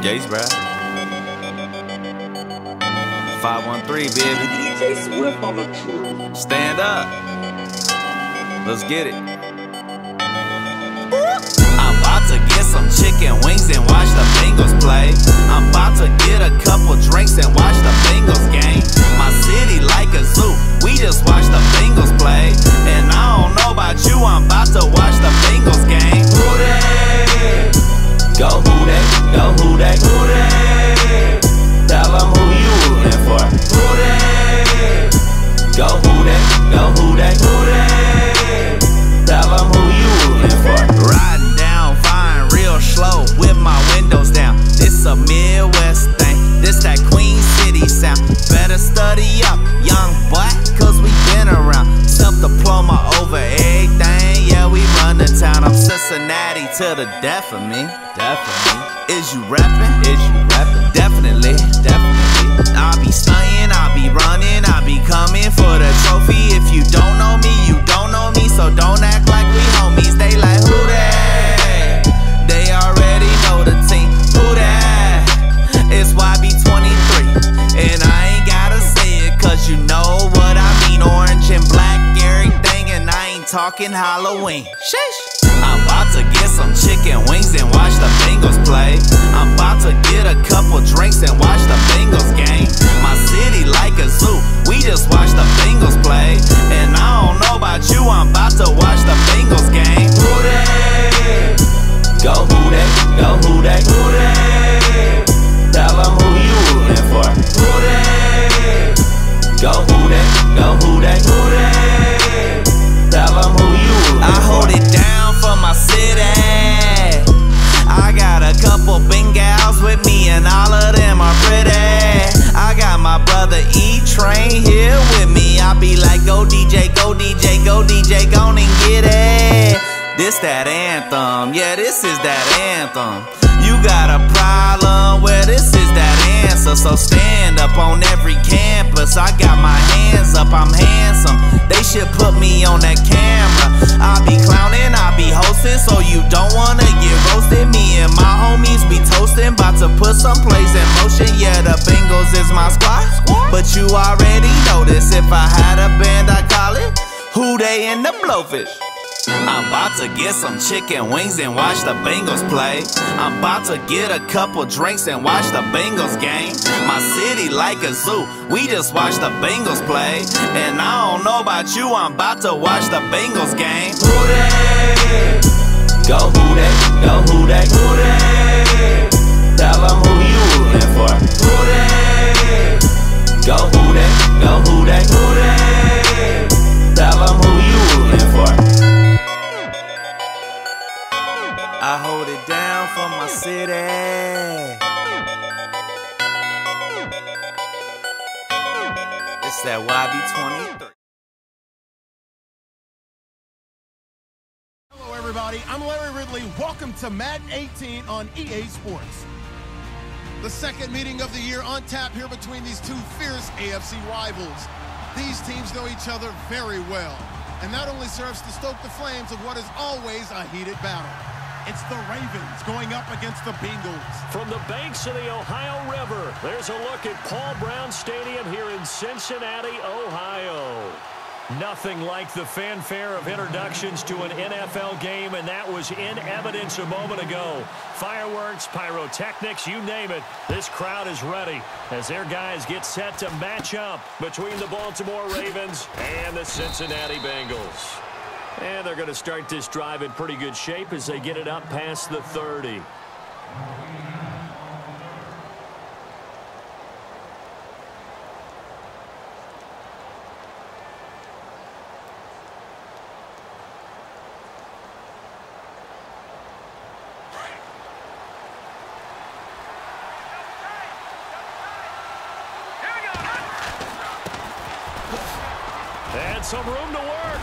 Gates, bruh. 513, baby. DJ Swift on the truth. Stand up. Let's get it. I'm about to get some chicken wings and watch the Bengals play. I'm about to get a couple drinks and watch the Bengals game. My city like a zoo, we just watch the Bengals play. And I don't know about you, I'm about to watch the Bengals game. Who they? Go who they, go who they, who they? Tell them who you rooting for. Who they? Go who they, go who they, who they? Tell them who you rooting for. Riding down Vine real slow with my windows down. This a Midwest thing, this that Queen City sound. Better study up, young boy, cause we been around. Self-diploma over everything, yeah, we run the town. I'm Cincinnati to the death of me. Definitely. Is you rapping? Is you rapping? Definitely, definitely. I'll be stunting, I'll be running, I'll be coming for the trophy. If you don't know me, you don't know me, so don't act like we homies. They like, who that? They already know the team. Who that? It's YB23. And I ain't gotta say it, cause you know what I mean. Orange and black, everything, and I ain't talking Halloween. Sheesh. I'm about to get some chicken wings and watch the Bengals play. I'm about to get a couple drinks and watch the Bengals game. My city like a zoo, we just watch the Bengals play. And I don't know about you, I'm about to watch the Bengals game. Who they? Go who they, go who they, who they? Tell them who you rooting for. Who they? Go who they, go who they, who they? Tell them who you rooting for. I hold it down for my city. I got a couple Bengals with me and all of them are pretty. I got my brother E-Train here with me. I be like, go DJ, go DJ, go DJ, go and get it. This that anthem, yeah, this is that anthem. You got a problem, well, this is that answer. So stand up on every campus. I got my hands up, I'm handsome. They should put me on that camera. I be clowning, I be hosting, so you don't wanna get roasted. Me and my homies be toasting, about to put some plays in motion. Yeah, the Bengals is my squad, but you already know this. If I had a band, I'd call it Who They in the Blowfish. I'm about to get some chicken wings and watch the Bengals play. I'm about to get a couple drinks and watch the Bengals game. My city like a zoo, we just watch the Bengals play. And I don't know about you, I'm about to watch the Bengals game. Who they? Go who they, go who they, who they? Tell them who you rooting for. Who they? Go who they, go who they, who they? Tell them who you rooting for. I hold it down for my city. It's that YB23. Hello everybody, I'm Larry Ridley. Welcome to Madden 18 on EA Sports. The second meeting of the year on tap here between these two fierce AFC rivals. These teams know each other very well, and that only serves to stoke the flames of what is always a heated battle. It's the Ravens going up against the Bengals. From the banks of the Ohio River, there's a look at Paul Brown Stadium here in Cincinnati, Ohio. Nothing like the fanfare of introductions to an NFL game, and that was in evidence a moment ago. Fireworks, pyrotechnics, you name it. This crowd is ready as their guys get set to match up between the Baltimore Ravens and the Cincinnati Bengals. And they're going to start this drive in pretty good shape as they get it up past the 30. And some room to work.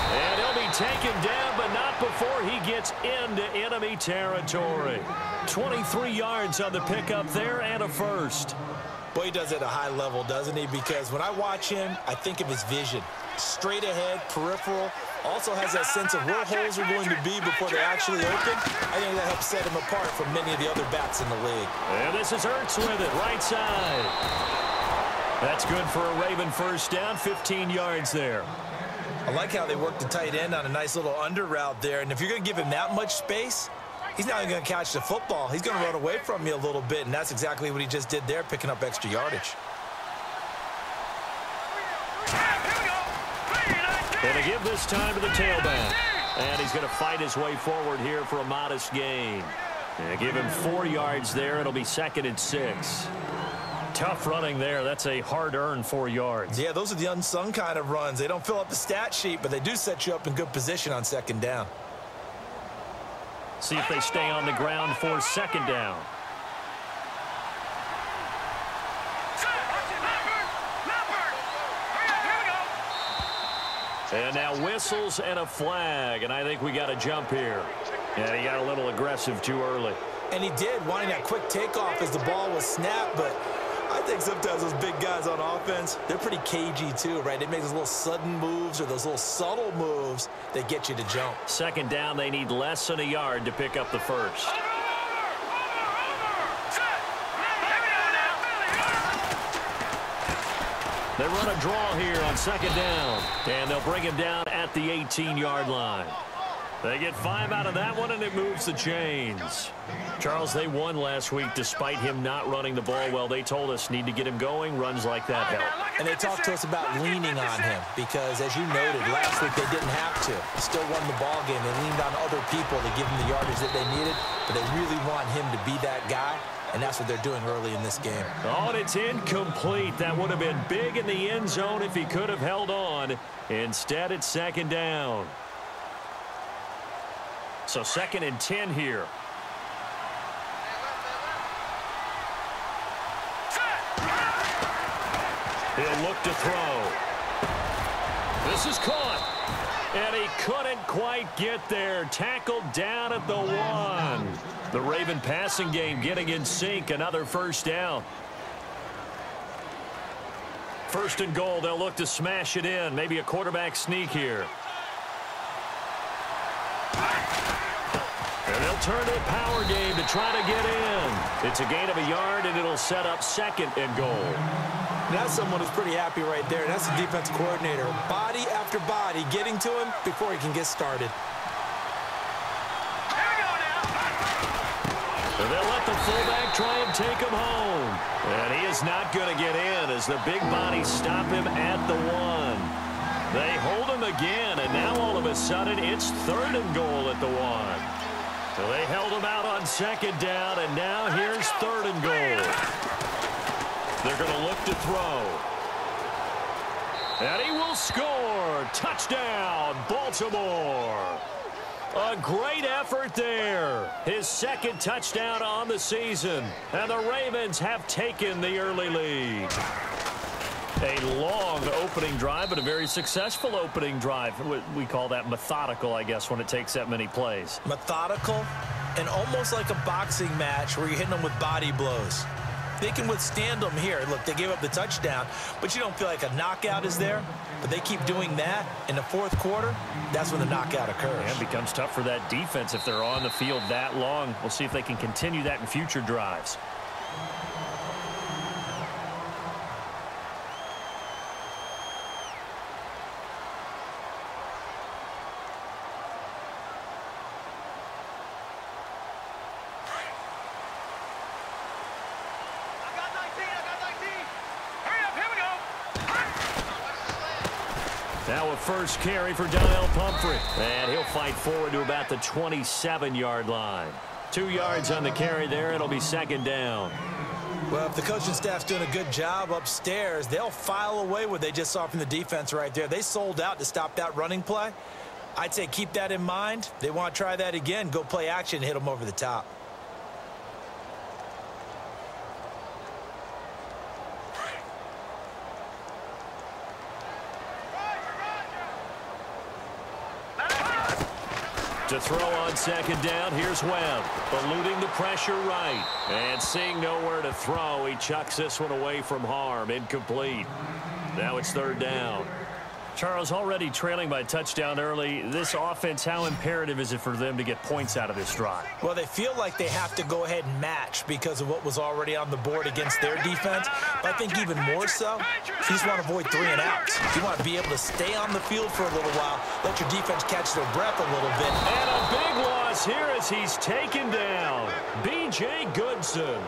And he'll be taken down, but not before he gets into enemy territory. 23 yards on the pickup there and a first. Boy, he does it at a high level, doesn't he? Because when I watch him, I think of his vision. Straight ahead, peripheral. Also has that sense of where holes are going to be before they actually open. I think that helps set him apart from many of the other backs in the league. And this is Ertz with it, right side. That's good for a Raven first down, 15 yards there. I like how they work the tight end on a nice little under route there. And if you're going to give him that much space, he's not even going to catch the football. He's going to run away from you a little bit, and that's exactly what he just did there, picking up extra yardage. Going to give this time to the tailback. And he's going to fight his way forward here for a modest gain. And give him 4 yards there. It'll be 2nd and 6. Tough running there. That's a hard-earned 4 yards. Yeah, those are the unsung kind of runs. They don't fill up the stat sheet, but they do set you up in good position on 2nd down. See if they stay on the ground for 2nd down. And now whistles and a flag, and I think we got a jump here. Yeah, he got a little aggressive too early. And he did, wanting that quick takeoff as the ball was snapped, but I think sometimes those big guys on offense, they're pretty cagey too, right? They make those little sudden moves or those little subtle moves that get you to jump. 2nd down, they need less than a yard to pick up the first. They run a draw here on 2nd down, and they'll bring him down at the 18-yard line. They get 5 out of that one, and it moves the chains. Charles, they won last week despite him not running the ball well. They told us need to get him going. Runs like that help. And they talked to us about leaning on him because, as you noted, last week they didn't have to. Still won the ball game. They leaned on other people to give him the yardage that they needed, but they really want him to be that guy. And that's what they're doing early in this game. Oh, and it's incomplete. That would have been big in the end zone if he could have held on. Instead, it's 2nd down. So 2nd and 10 here. He'll look to throw. This is caught. And he couldn't quite get there. Tackled down at the 1. The Raven passing game getting in sync. Another first down. 1st and goal. They'll look to smash it in. Maybe a quarterback sneak here. And they'll turn to a power game to try to get in. It's a gain of a yard, and it'll set up 2nd and goal. That's someone who's pretty happy right there. That's the defensive coordinator. Body after body getting to him before he can get started. And they'll let the fullback try and take him home. And he is not going to get in as the big bodies stop him at the 1. They hold him again, and now all of a sudden it's 3rd and goal at the 1. So they held him out on 2nd down, and now here's 3rd and goal. They're going to look to throw. And he will score. Touchdown, Baltimore. A great effort there. His 2nd touchdown on the season. And the Ravens have taken the early lead. A long opening drive, but a very successful opening drive. We call that methodical, I guess, when it takes that many plays. Methodical and almost like a boxing match where you're hitting them with body blows. They can withstand them here. Look, they gave up the touchdown, but you don't feel like a knockout is there. But they keep doing that in the 4th quarter. That's when the knockout occurs. And it becomes tough for that defense if they're on the field that long. We'll see if they can continue that in future drives. Now a first carry for Donnell Pumphrey. And he'll fight forward to about the 27-yard line. 2 yards on the carry there. It'll be 2nd down. Well, if the coaching staff's doing a good job upstairs, they'll file away what they just saw from the defense right there. They sold out to stop that running play. I'd say keep that in mind. They want to try that again. Go play action and hit them over the top. To throw on second down, here's Webb. Eluding the pressure right. And seeing nowhere to throw, he chucks this one away from harm. Incomplete. Now it's third down. Charles, already trailing by a touchdown early. This offense, how imperative is it for them to get points out of this drive? Well, they feel like they have to go ahead and match because of what was already on the board against their defense. But I think even more so, you just want to avoid 3 and outs. You want to be able to stay on the field for a little while, let your defense catch their breath a little bit. And a big loss here as he's taken down. B.J. Goodson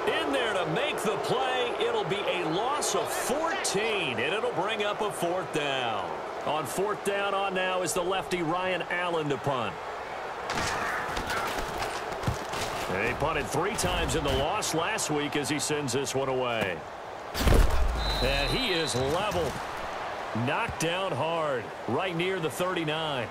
in there to make the play. It'll be a loss of 14, and it'll bring up a fourth down. On fourth down on now is the lefty Ryan Allen to punt. And he punted 3 times in the loss last week as he sends this one away. And he is level. Knocked down hard, right near the 39.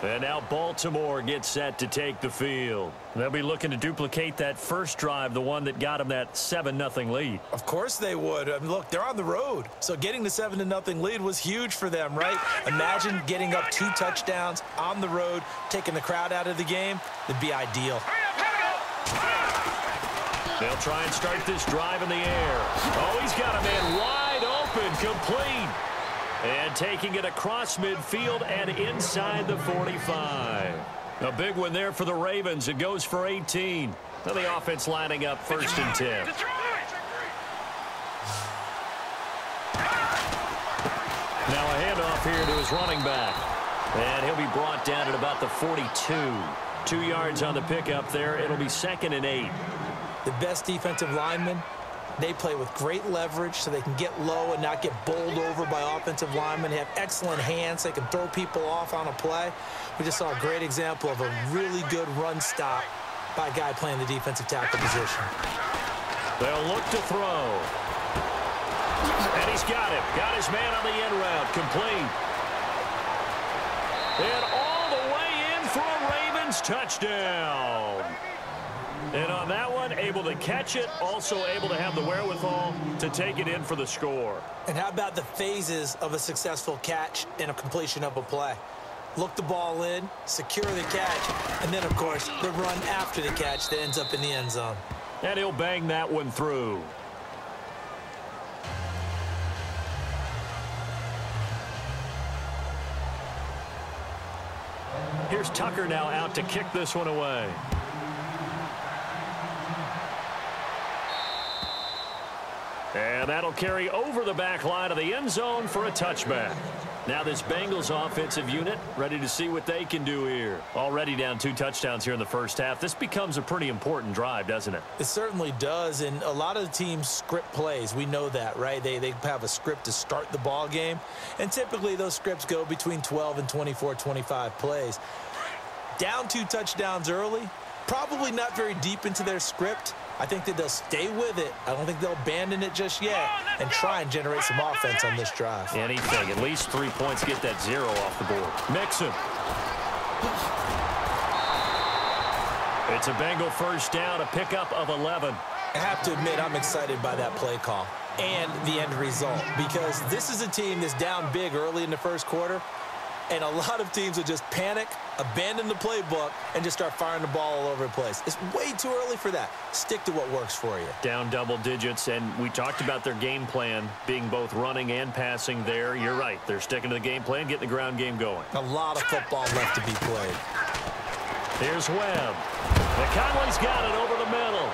And now Baltimore gets set to take the field. They'll be looking to duplicate that first drive, the one that got them that 7-0 lead. Of course they would. I mean, look, they're on the road. So getting the 7-0 lead was huge for them, right? Imagine getting up 2 touchdowns on the road, taking the crowd out of the game. It'd be ideal. They'll try and start this drive in the air. Oh, he's got a man wide open, complete. And taking it across midfield and inside the 45. A big one there for the Ravens. It goes for 18. Now the offense lining up 1st and 10. Now a handoff here to his running back. And he'll be brought down at about the 42. 2 yards on the pickup there. It'll be 2nd and 8. The best defensive linemen, they play with great leverage so they can get low and not get bowled over by offensive linemen. They have excellent hands. They can throw people off on a play. We just saw a great example of a really good run stop by a guy playing the defensive tackle position. They'll look to throw. And he's got him. Got his man on the end route. Complete. And all the way in for a Ravens touchdown. And on that one, able to catch it, also able to have the wherewithal to take it in for the score. And how about the phases of a successful catch and a completion of a play? Look the ball in, secure the catch, and then, of course, the run after the catch that ends up in the end zone. And he'll bang that one through. Here's Tucker now out to kick this one away. And that'll carry over the back line of the end zone for a touchback. Now this Bengals offensive unit ready to see what they can do here. Already down 2 touchdowns here in the first half. This becomes a pretty important drive, doesn't it? It certainly does, and a lot of the teams script plays. We know that, right? They have a script to start the ball game, and typically those scripts go between 12 and 24, 25 plays. Down 2 touchdowns early, probably not very deep into their script. I think that they'll stay with it. I don't think they'll abandon it just yet and try and generate some offense on this drive. Anything. At least 3 points. Get that 0 off the board. Mixon. It's a Bengal first down, a pickup of 11. I have to admit, I'm excited by that play call and the end result because this is a team that's down big early in the first quarter, and a lot of teams will just panic, abandon the playbook, and just start firing the ball all over the place. It's way too early for that. Stick to what works for you. Down double digits, and we talked about their game plan being both running and passing there. You're right. They're sticking to the game plan, getting the ground game going. A lot of football left to be played. Here's Webb. And Conley's got it over the middle.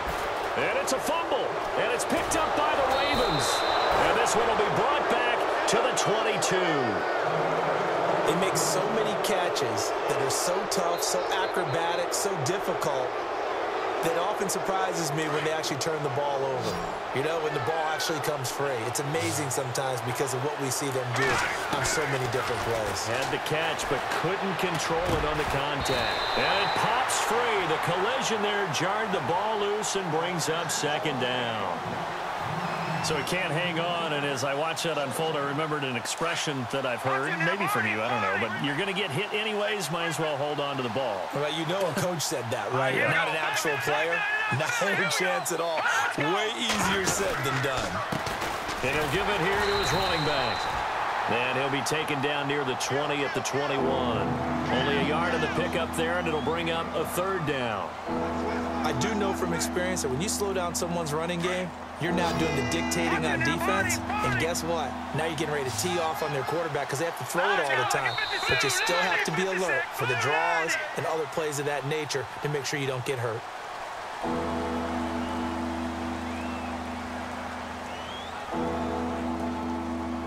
And it's a fumble. And it's picked up by the Ravens. And this one will be brought back to the 22. They make so many catches that are so tough, so acrobatic, so difficult that often surprises me when they actually turn the ball over. You know, when the ball actually comes free. It's amazing sometimes because of what we see them do on so many different plays. Had the catch, but couldn't control it on the contact. And it pops free. The collision there jarred the ball loose and brings up 2nd down. So he can't hang on, and as I watch that unfold, I remembered an expression that I've heard, maybe from you, I don't know, but you're going to get hit anyways, might as well hold on to the ball. Well, you know a coach said that, right? You're not an actual player. Not a chance at all. Way easier said than done. And he'll give it here to his running back. And he'll be taken down near the 20 at the 21. Only a yard of the pickup there, and it'll bring up a third down. I do know from experience that when you slow down someone's running game, you're now doing the dictating on defense. And guess what? Now you're getting ready to tee off on their quarterback because they have to throw it all the time. But you still have to be alert for the draws and other plays of that nature to make sure you don't get hurt.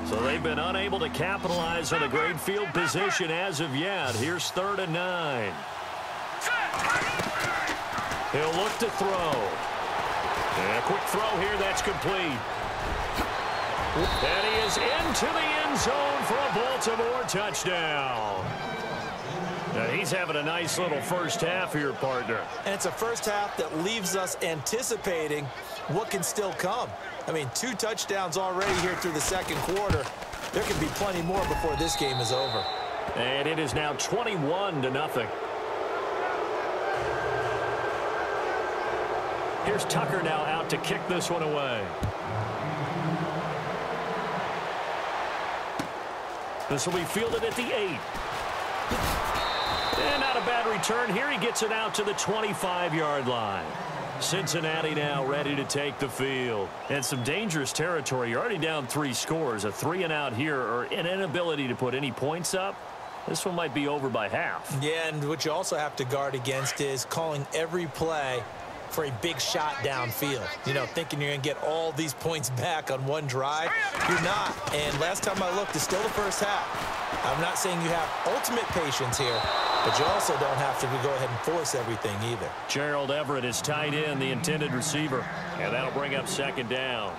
So they've been unable to capitalize on a great field position as of yet. Here's 3rd and 9. He'll look to throw. And a quick throw here, that's complete. And he is into the end zone for a Baltimore touchdown. Now he's having a nice little first half here, partner. And it's a first half that leaves us anticipating what can still come. I mean, 2 touchdowns already here through the second quarter. There can be plenty more before this game is over. And it is now 21-0. Here's Tucker now out to kick this one away. This will be fielded at the 8. And not a bad return here. He gets it out to the 25-yard line. Cincinnati now ready to take the field. And some dangerous territory. You're already down 3 scores. A 3-and-out here, or an inability to put any points up. This one might be over by half. Yeah, and what you also have to guard against is calling every play for a big shot downfield. You know, thinking you're going to get all these points back on one drive. You're not. And last time I looked, it's still the first half. I'm not saying you have ultimate patience here, but you also don't have to go ahead and force everything either. Gerald Everett is tied in, the intended receiver. And that'll bring up 2nd down.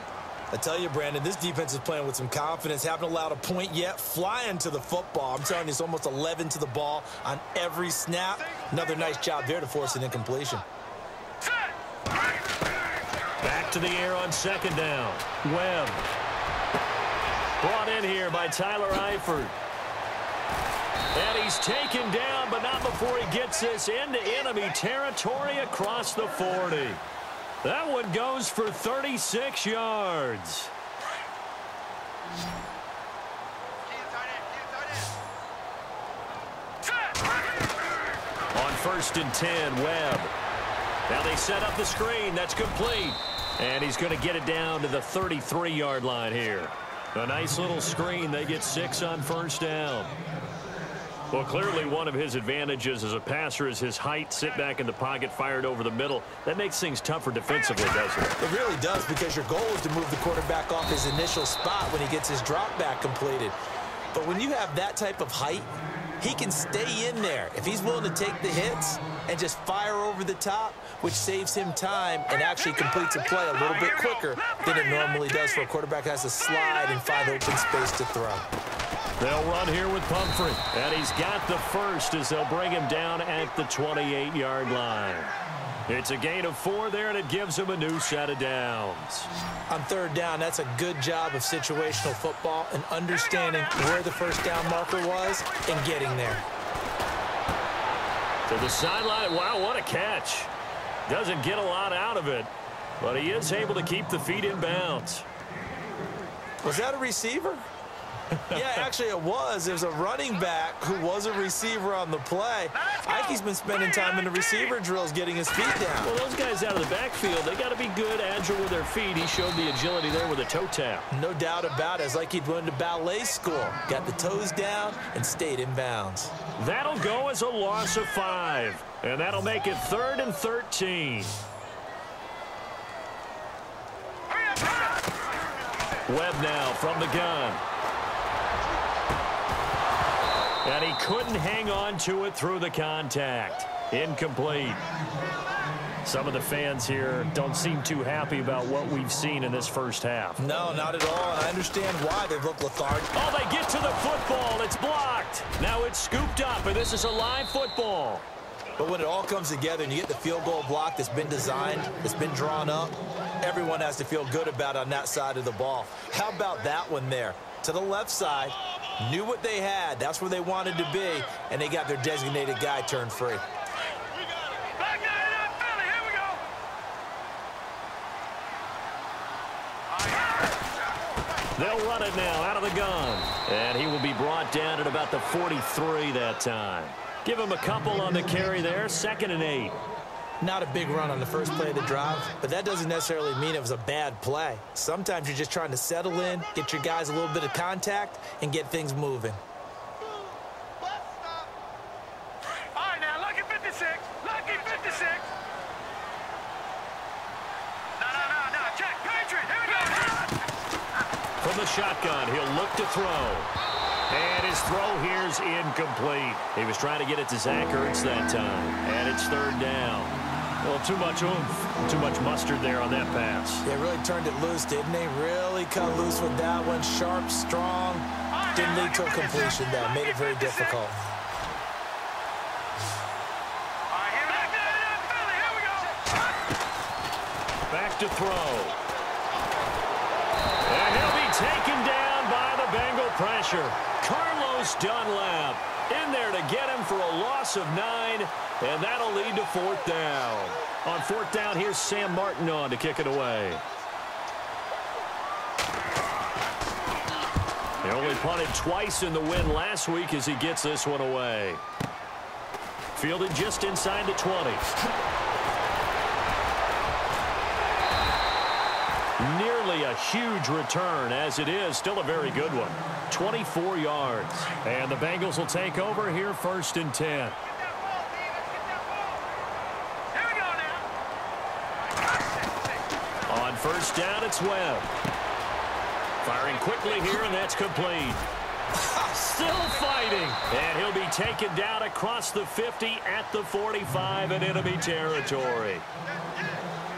I tell you, Brandon, this defense is playing with some confidence. Haven't allowed a point yet. Flying to the football. I'm telling you, it's almost 11 to the ball on every snap. Another nice job there to force an incompletion. Back to the air on 2nd down. Webb. Brought in here by Tyler Eifert. And he's taken down, but not before he gets this into enemy territory across the 40. That one goes for 36 yards. On 1st and 10, Webb. Now they set up the screen. That's complete. And he's going to get it down to the 33-yard line here. A nice little screen. They get 6 on 1st down. Well, clearly one of his advantages as a passer is his height. Sit back in the pocket, fired over the middle. That makes things tougher defensively, doesn't it? It really does, because your goal is to move the quarterback off his initial spot when he gets his drop back completed. But when you have that type of height, he can stay in there if he's willing to take the hits and just fire over the top, which saves him time and actually completes a play a little bit quicker than it normally does for a quarterback who has to slide and find open space to throw. They'll run here with Pumphrey. And he's got the first as they'll bring him down at the 28-yard line. It's a gain of 4 there, and it gives him a new set of downs. On 3rd down, that's a good job of situational football and understanding where the first down marker was and getting there. To the sideline. Wow, what a catch. Doesn't get a lot out of it, but he is able to keep the feet in bounds. Was that a receiver? Yeah, actually it was. There's a running back who was a receiver on the play. Ike's been spending time in the receiver drills getting his feet down. Well, those guys out of the backfield, they got to be good, agile with their feet. He showed the agility there with a toe tap. No doubt about it. It's like he'd went to ballet school. Got the toes down and stayed in bounds. That'll go as a loss of 5. And that'll make it 3rd and 13. Webb now from the gun. And he couldn't hang on to it through the contact. Incomplete. Some of the fans here don't seem too happy about what we've seen in this first half. No, not at all, and I understand why they've looked lethargic. Oh, they get to the football. It's blocked. Now it's scooped up, and this is a live football. But when it all comes together and you get the field goal block that's been designed, that's been drawn up, everyone has to feel good about it on that side of the ball. How about that one there? To the left side, knew what they had. That's where they wanted to be, and they got their designated guy turned free. They'll run it now out of the gun. And he will be brought down at about the 43 that time. Give him a couple on the carry there, 2nd and 8. Not a big run on the first play of the drive, but that doesn't necessarily mean it was a bad play. Sometimes you're just trying to settle in, get your guys a little bit of contact, and get things moving. All right, now, lucky 56. Lucky 56. No, check. Patriot, here we go. From the shotgun, he'll look to throw. And his throw here's incomplete. He was trying to get it to Zach Ertz that time. And it's 3rd down. Well, too much oomph, too much mustard there on that pass. They really turned it loose, didn't they? Really cut loose with that one. Sharp, strong. Didn't lead to a completion, though. Made it very difficult. Back to throw. And he'll be taken down by the Bengal pressure. Carlos Dunlap in there to get him for a loss of 9, and that'll lead to 4th down. On 4th down, here's Sam Martin on to kick it away. He only punted twice in the win last week as he gets this one away. Fielded just inside the 20. Nearly a huge return, as it is still a very good one. 24 yards. And the Bengals will take over here 1st and 10. On 1st down, it's Webb. Firing quickly here, and that's complete. Still fighting. And he'll be taken down across the 50 at the 45 in enemy territory.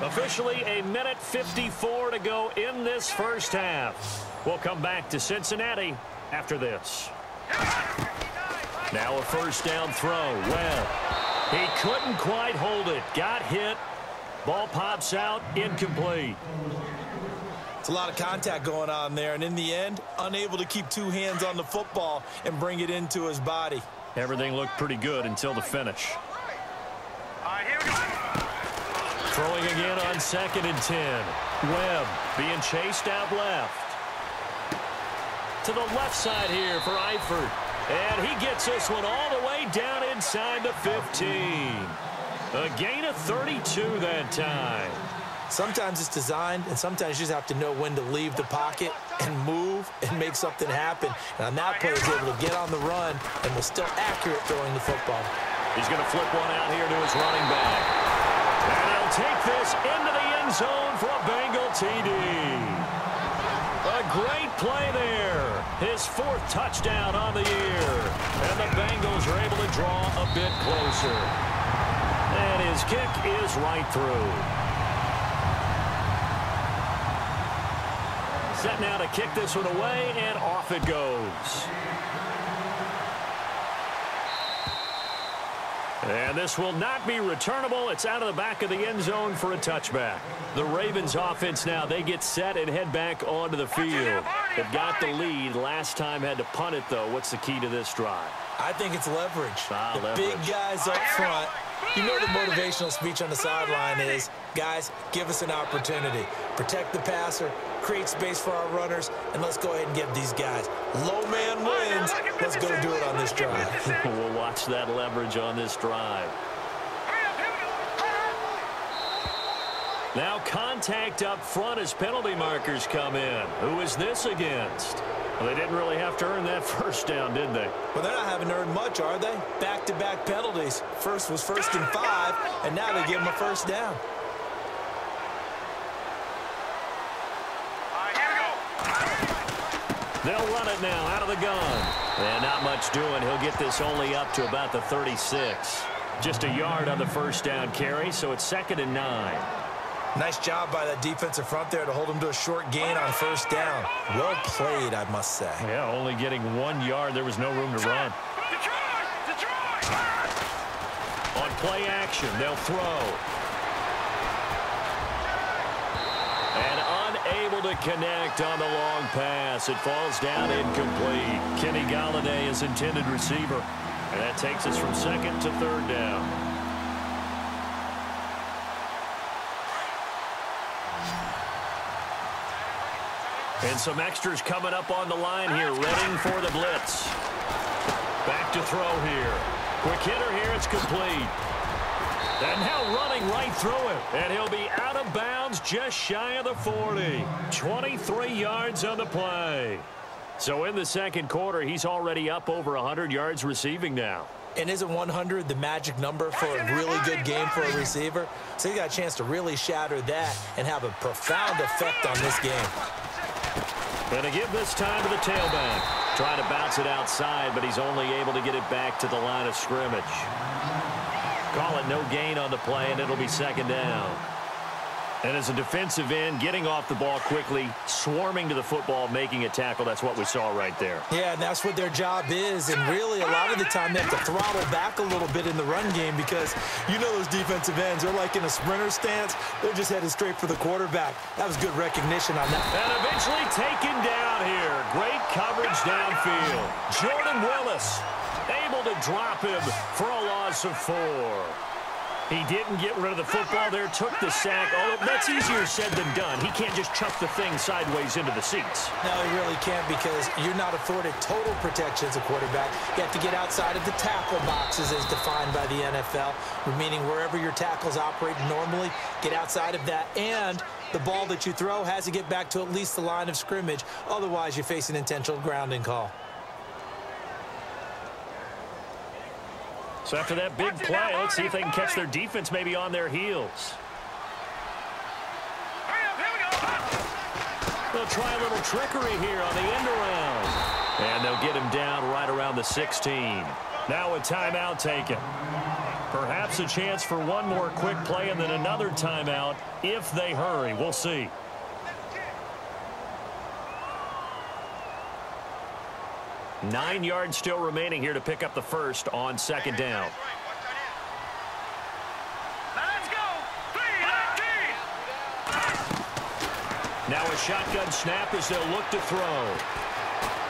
Officially a minute 54 to go in this first half. We'll come back to Cincinnati after this. Now a 1st down throw. Webb. He couldn't quite hold it. Got hit. Ball pops out. Incomplete. It's a lot of contact going on there, and in the end, unable to keep 2 hands on the football and bring it into his body. Everything looked pretty good until the finish. All right, here we go. Throwing again on 2nd and 10. Webb being chased out left. To the left side here for Eifert. And he gets this one all the way down inside the 15. A gain of 32 that time. Sometimes it's designed, and sometimes you just have to know when to leave the pocket and move and make something happen. And on that play, he's able to get on the run and was still accurate throwing the football. He's going to flip one out here to his running back. And he'll take this into the end zone for a Bengal TD. A great play there. His 4th touchdown on the year. And the Bengals are able to draw a bit closer. And his kick is right through. Set now to kick this one away, and off it goes. And this will not be returnable. It's out of the back of the end zone for a touchback. The Ravens offense now, they get set and head back onto the field. They've got the lead. Last time had to punt it, though. What's the key to this drive? I think it's leverage. Leverage. Big guys up front. You know the motivational speech on the sideline is, guys, give us an opportunity. Protect the passer, create space for our runners, and let's go ahead and give these guys. Low man wins. Let's go do it on this drive. We'll watch that leverage on this drive. Now contact up front as penalty markers come in. Who is this against? Well, they didn't really have to earn that 1st down, did they? Well, they're not having to earn much, are they? Back-to-back penalties. First was 1st and 5, and now they give them a 1st down. They'll run it now out of the gun. And not much doing. He'll get this only up to about the 36. Just a yard on the 1st down carry, so it's 2nd and 9. Nice job by that defensive front there to hold him to a short gain on 1st down. Well played, I must say. Yeah, only getting 1 yard. There was no room to run. On play action, they'll throw. And unable to connect on the long pass. It falls down incomplete. Kenny Galladay is intended receiver. And that takes us from 2nd to 3rd down. And some extras coming up on the line here, readying for the blitz. Back to throw here. Quick hitter here, it's complete. And now running right through it. And he'll be out of bounds just shy of the 40. 23 yards on the play. So in the second quarter, he's already up over 100 yards receiving now. And isn't 100 the magic number for a really good game for a receiver? So he got a chance to really shatter that and have a profound effect on this game. Going to give this time to the tailback. Trying to bounce it outside, but he's only able to get it back to the line of scrimmage. Call it no gain on the play, and it'll be second down. And as a defensive end, getting off the ball quickly, swarming to the football, making a tackle, that's what we saw right there. Yeah, and that's what their job is. And really, a lot of the time, they have to throttle back a little bit in the run game because you know those defensive ends, they're like in a sprinter stance. They're just headed straight for the quarterback. That was good recognition on that. And eventually taken down here. Great coverage downfield. Jordan Willis able to drop him for a loss of 4. He didn't get rid of the football there, took the sack. Oh, that's easier said than done. He can't just chuck the thing sideways into the seats. No, he really can't because you're not afforded total protection as a quarterback. You have to get outside of the tackle boxes as defined by the NFL, meaning wherever your tackles operate normally, get outside of that. And the ball that you throw has to get back to at least the line of scrimmage. Otherwise, you face an intentional grounding call. So after that big play, let's see if they can catch their defense maybe on their heels. They'll try a little trickery here on the end around. And they'll get him down right around the 16. Now a timeout taken. Perhaps a chance for one more quick play and then another timeout if they hurry. We'll see. Nine yards still remaining here to pick up the first on second down. Let's go. Now a shotgun snap as they'll look to throw.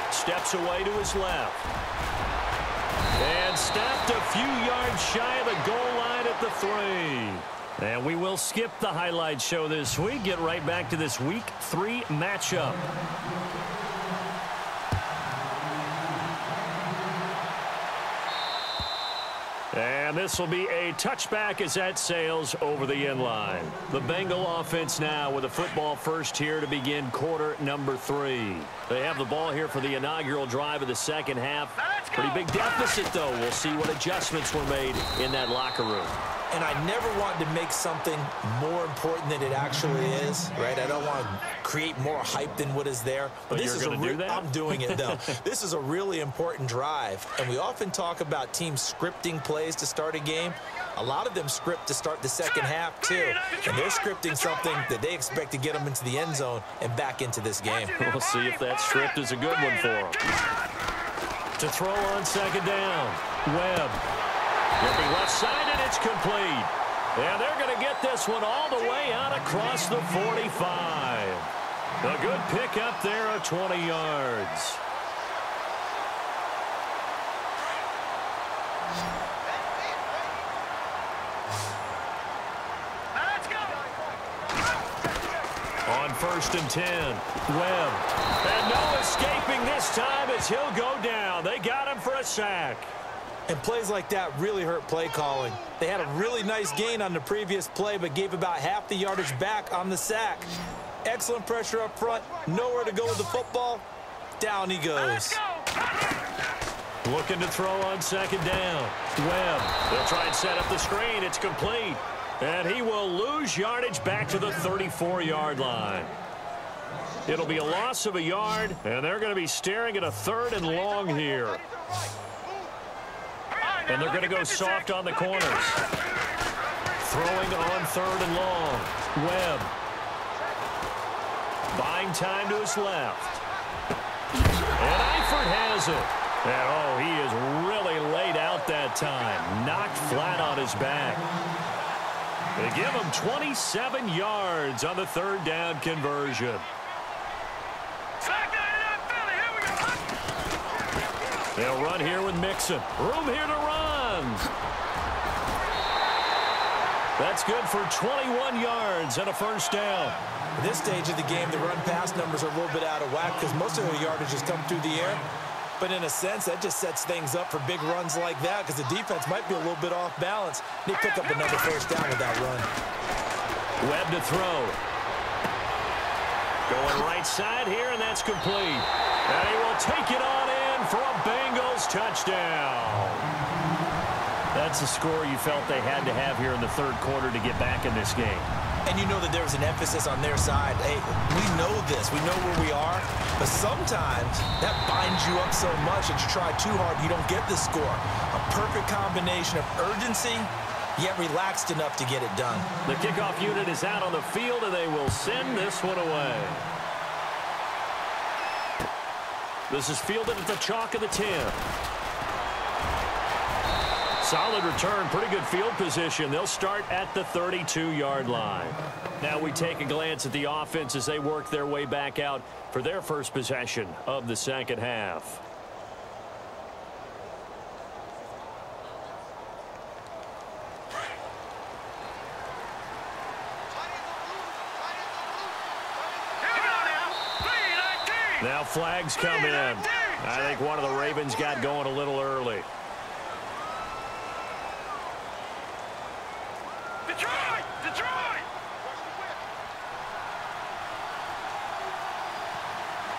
Steps away to his left. And stopped a few yards shy of the goal line at the 3. And we will skip the highlight show this week. Get right back to this Week 3 matchup. And this will be a touchback as that sails over the end line. The Bengal offense now with a football first here to begin quarter number 3. They have the ball here for the inaugural drive of the second half. Pretty big deficit, though. We'll see what adjustments were made in that locker room. And I never wanted to make something more important than it actually is, right? I don't want to create more hype than what is there. But this you're going to do that? I'm doing it, though. This is a really important drive. And we often talk about teams scripting plays to start a game. A lot of them script to start the second half, too. And they're scripting something that they expect to get them into the end zone and back into this game. We'll see if that script is a good one for them. To throw on second down, Webb. Looking left side, and it's complete. And they're going to get this one all the way out across the 45. A good pickup there of 20 yards. On 1st and 10, Webb. And no escaping this time as he'll go down. They got him for a sack. And plays like that really hurt play calling. They had a really nice gain on the previous play, but gave about half the yardage back on the sack. Excellent pressure up front. Nowhere to go with the football. Down he goes. Looking to throw on second down. Webb. They'll try and set up the screen. It's complete. And he will lose yardage back to the 34-yard line. It'll be a loss of a yard, and they're going to be staring at a 3rd and long here. And they're going to go soft on the corners. Throwing on 3rd and long. Webb. Buying time to his left. And Eifert has it. And, oh, he is really laid out that time. Knocked flat on his back. They give him 27 yards on the 3rd down conversion. They'll run here with Mixon. Room here to run. That's good for 21 yards and a first down. At this stage of the game, the run-pass numbers are a little bit out of whack because most of the yardage has come through the air. But in a sense, that just sets things up for big runs like that because the defense might be a little bit off balance. They pick up another first down with that run. Webb to throw. Going right side here, and that's complete. And he will take it on in for a Bengals touchdown. That's the score you felt they had to have here in the third quarter to get back in this game. And you know that there was an emphasis on their side. Hey, we know this. We know where we are. But sometimes that binds you up so much that you try too hard, you don't get the score. A perfect combination of urgency, yet relaxed enough to get it done. The kickoff unit is out on the field, and they will send this one away. This is fielded at the chalk of the 10. Solid return, pretty good field position. They'll start at the 32-yard line. Now we take a glance at the offense as they work their way back out for their first possession of the second half. Now flags come in. I think one of the Ravens got going a little early. Detroit!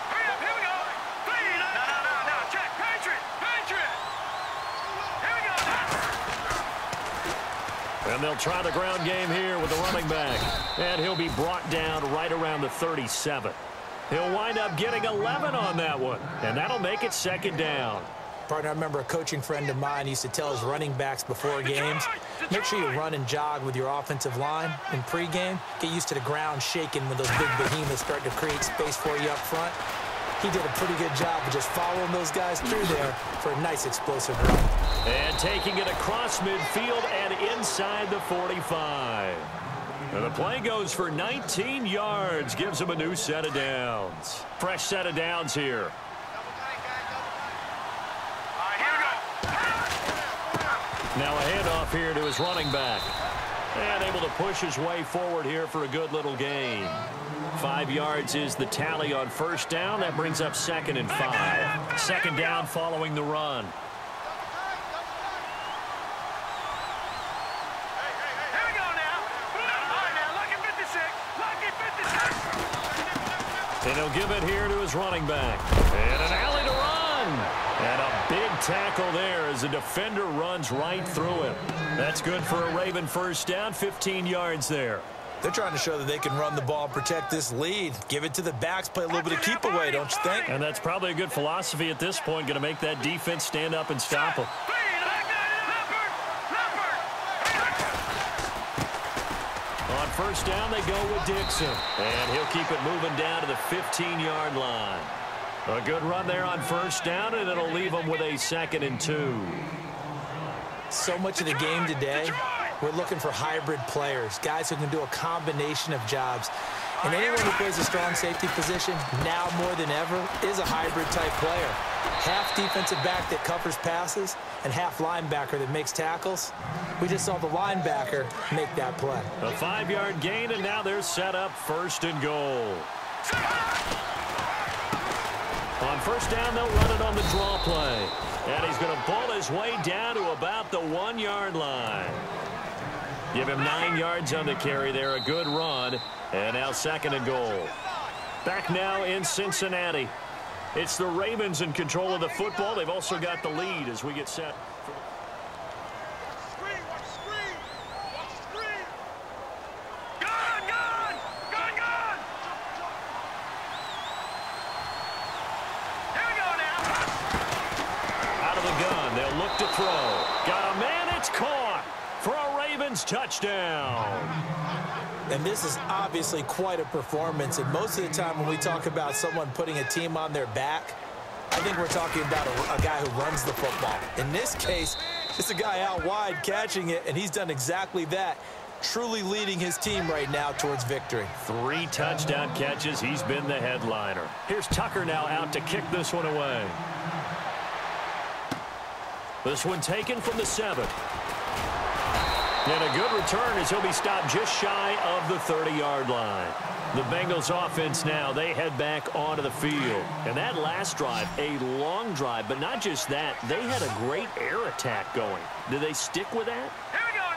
Hurry up, here we go. No, check. Patriot. Here we go. And they'll try the ground game here with the running back. And he'll be brought down right around the 37. He'll wind up getting 11 on that one. And that'll make it second down. Partner, I remember a coaching friend of mine used to tell his running backs before games, make sure you run and jog with your offensive line in pregame. Get used to the ground shaking when those big behemoths start to create space for you up front. He did a pretty good job of just following those guys through there for a nice explosive run. And taking it across midfield and inside the 45. And the play goes for 19 yards, gives him a new set of downs. Fresh set of downs here. Now a handoff here to his running back. And able to push his way forward here for a good little gain. 5 yards is the tally on first down. That brings up 2nd and 5. Second down following the run. Here we go now. All right, now, lucky 56. And he'll give it here to his running back. And an alley to run. And a big tackle there as the defender runs right through him. That's good for a Raven first down, 15 yards there. They're trying to show that they can run the ball and protect this lead. Give it to the backs, play a little bit of keep away, don't you think? And that's probably a good philosophy at this point, going to make that defense stand up and stop them. On first down, they go with Dixon. And he'll keep it moving down to the 15-yard line. A good run there on first down, and it'll leave them with a 2nd and 2. So much of the game today, we're looking for hybrid players, guys who can do a combination of jobs. And anyone who plays a strong safety position, now more than ever, is a hybrid-type player. Half defensive back that covers passes and half linebacker that makes tackles. We just saw the linebacker make that play. A 5-yard gain, and now they're set up 1st and goal. On first down, they'll run it on the draw play. And he's going to ball his way down to about the 1-yard line. Give him 9 yards on the carry there. A good run. And now 2nd and goal. Back now in Cincinnati. It's the Ravens in control of the football. They've also got the lead as we get set. Throw. Got a man, it's caught for a Ravens touchdown. And this is obviously quite a performance. And most of the time when we talk about someone putting a team on their back, I think we're talking about a guy who runs the football. In this case, it's a guy out wide catching it, and he's done exactly that, truly leading his team right now towards victory. 3 touchdown catches. He's been the headliner. Here's Tucker now out to kick this one away. This one taken from the 7. And a good return as he'll be stopped just shy of the 30-yard line. The Bengals offense now, they head back onto the field. And that last drive, a long drive, but not just that, they had a great air attack going. Do they stick with that?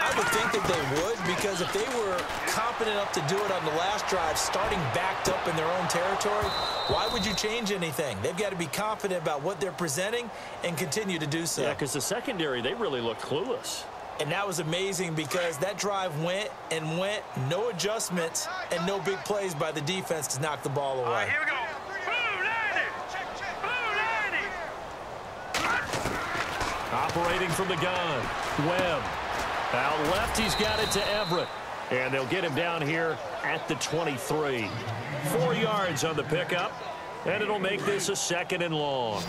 I would think that they would, because if they were confident enough to do it on the last drive, starting backed up in their own territory, why would you change anything? They've got to be confident about what they're presenting and continue to do so. Yeah, because the secondary, they really looked clueless. And that was amazing because that drive went and went, no adjustments, and no big plays by the defense to knock the ball away. All right, here we go. Blue 90. Blue 90. Operating from the gun, Webb. Out left, he's got it to Everett. And they'll get him down here at the 23. 4 yards on the pickup, and it'll make this a 2nd and long.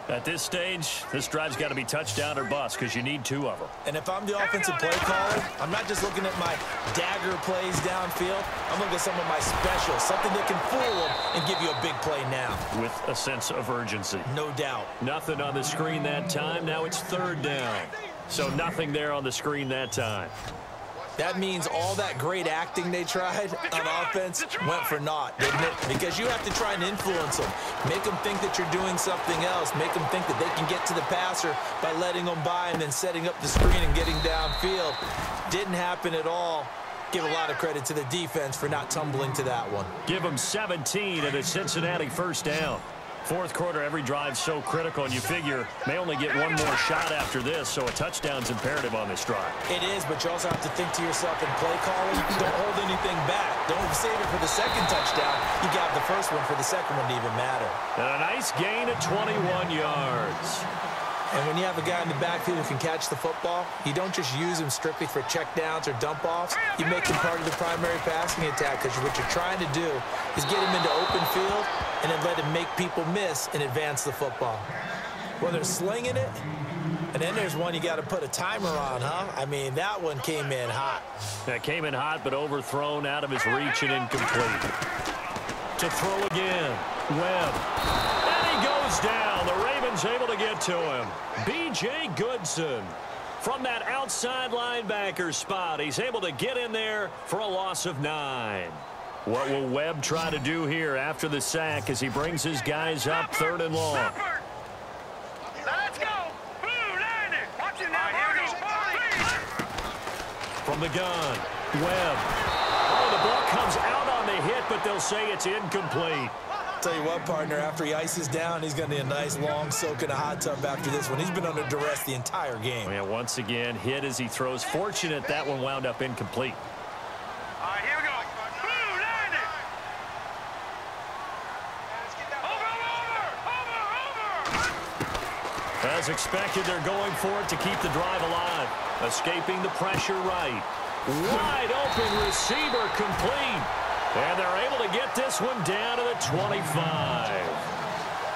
At this stage, this drive's got to be touchdown or bust because you need 2 of them. And if I'm the offensive play caller, I'm not just looking at my dagger plays downfield. I'm looking at some of my specials, something that can fool them and give you a big play now. With a sense of urgency. No doubt. Nothing on the screen that time. Now it's 3rd down. So nothing there on the screen that time. That means all that great acting they tried on offense went for naught, didn't it? Because you have to try and influence them. Make them think that you're doing something else. Make them think that they can get to the passer by letting them by and then setting up the screen and getting downfield. Didn't happen at all. Give a lot of credit to the defense for not tumbling to that one. Give them 17 at a Cincinnati 1st down. 4th quarter, every drive's so critical, and you figure may only get one more shot after this, so a touchdown's imperative on this drive. It is, but you also have to think to yourself in play calling, don't hold anything back. Don't save it for the 2nd touchdown. You got the 1st one for the 2nd one to even matter. And a nice gain of 21 yards. And when you have a guy in the backfield who can catch the football, you don't just use him strictly for checkdowns or dump-offs. You make him part of the primary passing attack, because what you're trying to do is get him into open field and then let him make people miss and advance the football. Well, they're slinging it, and then there's one you got to put a timer on, huh? I mean, that one came in hot. That came in hot, but overthrown out of his reach and incomplete. To throw again, Webb. And he goes down. The Ravens able to get to him. B.J. Goodson. From that outside linebacker spot, he's able to get in there for a loss of 9. What will Webb try to do here after the sack as he brings his guys up 3rd and long? Let's go. Blue 90. Watch it now. Here we go. From the gun, Webb. Oh, the ball comes out on the hit, but they'll say it's incomplete. Tell you what, partner, after he ices down, he's going to need a nice long soak in a hot tub after this one. He's been under duress the entire game. Yeah, once again, hit as he throws. Fortunate that one wound up incomplete. All right, here we go. Blue 90. Over. As expected, they're going for it to keep the drive alive. Escaping the pressure right. Wide open receiver complete. And they're able to get this one down to the 25.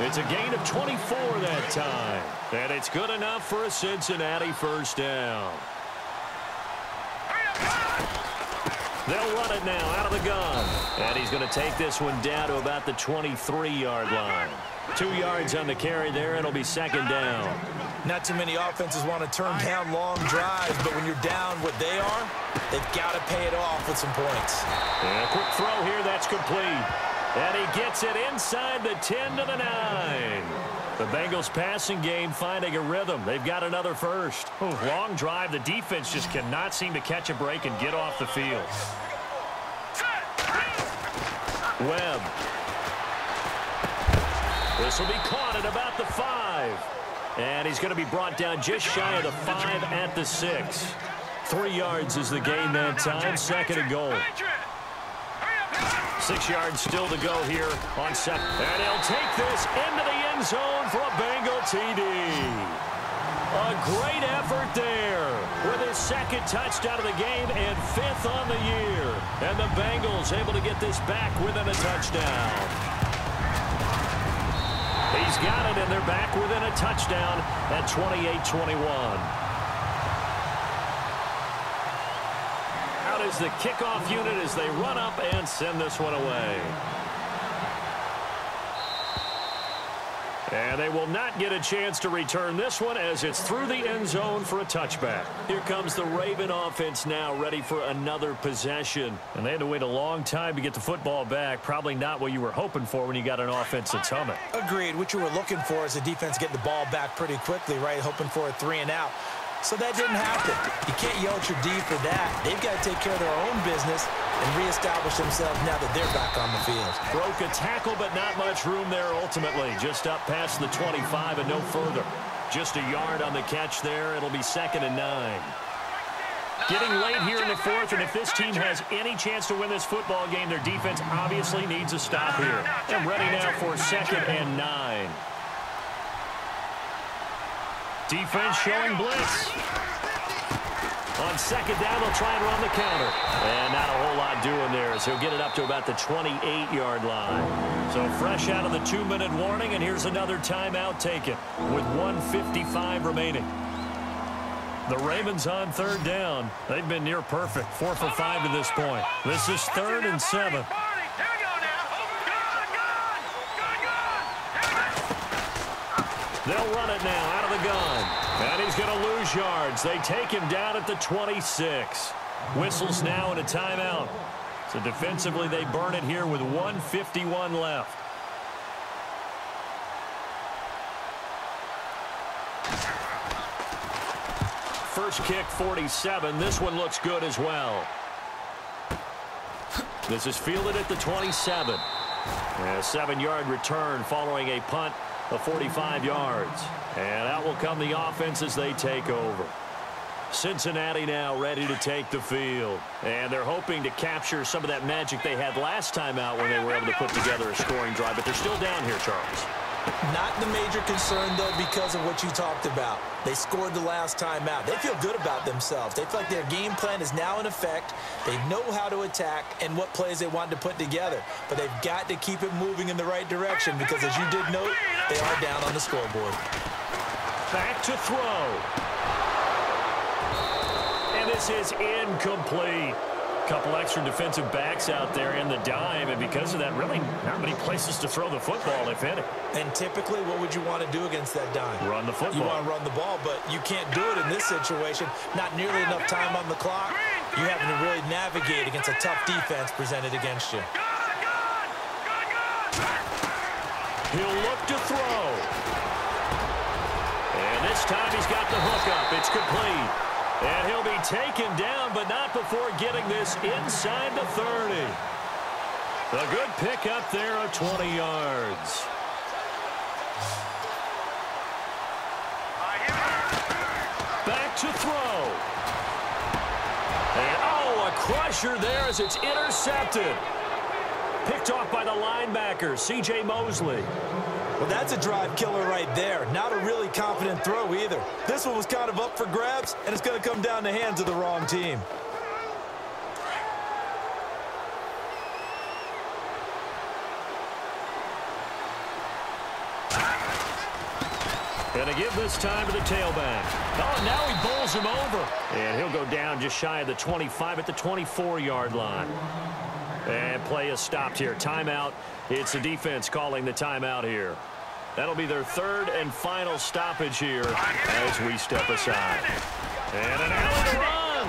It's a gain of 24 that time. And it's good enough for a Cincinnati 1st down. They'll run it now out of the gun. And he's going to take this one down to about the 23-yard line. 2 yards on the carry there. It'll be 2nd down. Not too many offenses want to turn down long drives, but when you're down what they are, they've got to pay it off with some points. And a quick throw here, that's complete. And he gets it inside the 10 to the 9. The Bengals passing game finding a rhythm. They've got another 1st. Oh, long drive. The defense just cannot seem to catch a break and get off the field. Webb. This will be caught at about the 5. And he's going to be brought down just shy of the 5 at the 6. 3 yards is the gain that time. 2nd and goal. 6 yards still to go here on 2nd. And he'll take this into the end zone for a Bengal TD. A great effort there with his 2nd touchdown of the game and 5th on the year. And the Bengals able to get this back within a touchdown. He's got it, and they're back within a touchdown at 28-21. Out is the kickoff unit as they run up and send this one away. And they will not get a chance to return this one as it's through the end zone for a touchback. Here comes the Raven offense now, ready for another possession. And they had to wait a long time to get the football back. Probably not what you were hoping for when you got an offense that's humming. Agreed. What you were looking for is the defense getting the ball back pretty quickly, right? Hoping for a 3 and out. So that didn't happen. You can't yell at your D for that. They've got to take care of their own business and reestablish themselves now that they're back on the field. Broke a tackle, but not much room there ultimately. Just up past the 25 and no further. Just a yard on the catch there. It'll be 2nd and 9. Getting late here in the 4th, and if this team has any chance to win this football game, their defense obviously needs a stop here. And ready now for 2nd and 9. Defense showing blitz. On 2nd down, they'll try and run the counter. And not a whole lot doing there, so he'll get it up to about the 28-yard line. So fresh out of the 2-minute warning, and here's another timeout taken with 1:55 remaining. The Ravens on 3rd down. They've been near perfect, 4 for 5 to this point. This is 3rd and 7. They'll run it now out of the gun. And he's going to lose yards. They take him down at the 26. Whistles now and a timeout. So defensively, they burn it here with 1:51 left. First kick, 47. This one looks good as well. This is fielded at the 27. And a 7-yard return following a punt of 45 yards. And out will come the offense as they take over. Cincinnati now ready to take the field. And they're hoping to capture some of that magic they had last time out when they were able to put together a scoring drive. But they're still down here, Charles. Not the major concern, though, because of what you talked about. They scored the last time out. They feel good about themselves. They feel like their game plan is now in effect. They know how to attack and what plays they want to put together. But they've got to keep it moving in the right direction because, as you did note, they are down on the scoreboard. Back to throw. And this is incomplete. Couple extra defensive backs out there in the dime, and because of that, really not many places to throw the football, if any. And typically, what would you want to do against that dime? Run the football. You want to run the ball, but you can't do it in this situation. Not nearly enough time on the clock. You're having to really navigate against a tough defense presented against you. He'll look to throw. And this time he's got the hook up. It's complete. And he'll be taken down, but not before getting this inside the 30. A good pickup there of 20 yards. Back to throw. And, oh, a crusher there as it's intercepted. Picked off by the linebacker, C.J. Mosley. Well, that's a drive killer right there. Not a really confident throw either. This one was kind of up for grabs, and it's going to come down the hands of the wrong team. Going to give this time to the tailback. Oh, now he bowls him over. And he'll go down just shy of the 25 at the 24-yard line. And play is stopped here. Timeout. It's the defense calling the timeout here. That'll be their 3rd and final stoppage here as we step aside. And an alley run.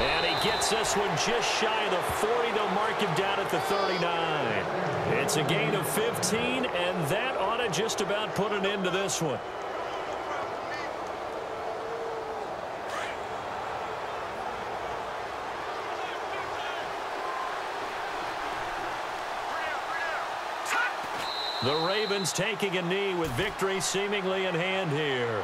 And he gets this one just shy of the 40. They'll mark him down at the 39. It's a gain of 15, and that ought to just about put an end to this one. The Ravens taking a knee with victory seemingly in hand here.